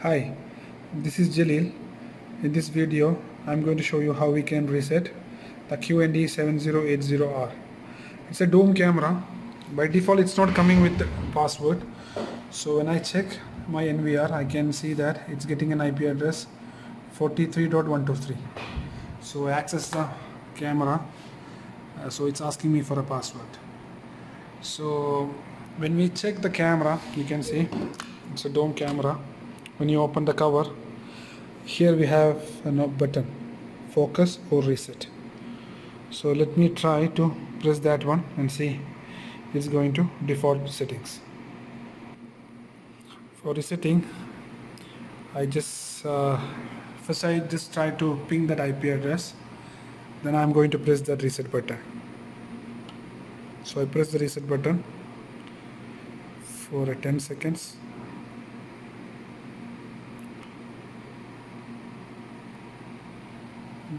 Hi, this is Jalil. In this video, I'm going to show you how we can reset the QND7080R. It's a dome camera. By default, it's not coming with the password. So when I check my NVR, I can see that it's getting an IP address 43.123. So I access the camera. So it's asking me for a password. So when we check the camera, you can see it's a dome camera. When you open the cover, here we have a button, focus or reset. So let me try to press that one and see it's going to default settings. For resetting, I just first I just try to ping that IP address, then I'm going to press that reset button. So I press the reset button for 10 seconds.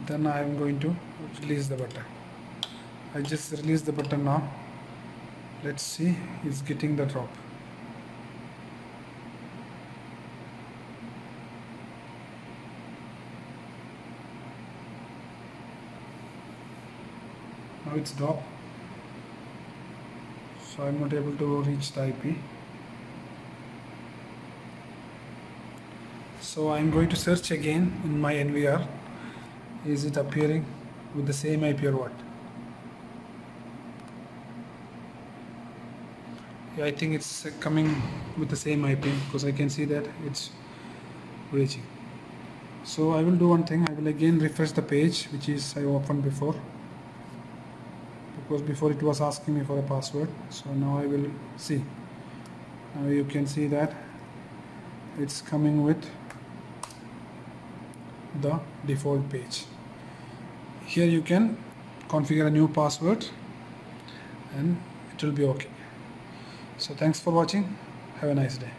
Then I am going to release the button. I just release the button now. Let's see, it's getting the drop. Now it's dropped. So I'm not able to reach the IP. So I'm going to search again in my NVR. Is it appearing with the same IP or what? Yeah, I think it's coming with the same IP because I can see that it's reaching. So I will do one thing. I will again refresh the page which is I opened before, because before it was asking me for a password. So now I will see. Now you can see that it's coming with the default page. Here you can configure a new password and it will be okay. So thanks for watching. Have a nice day.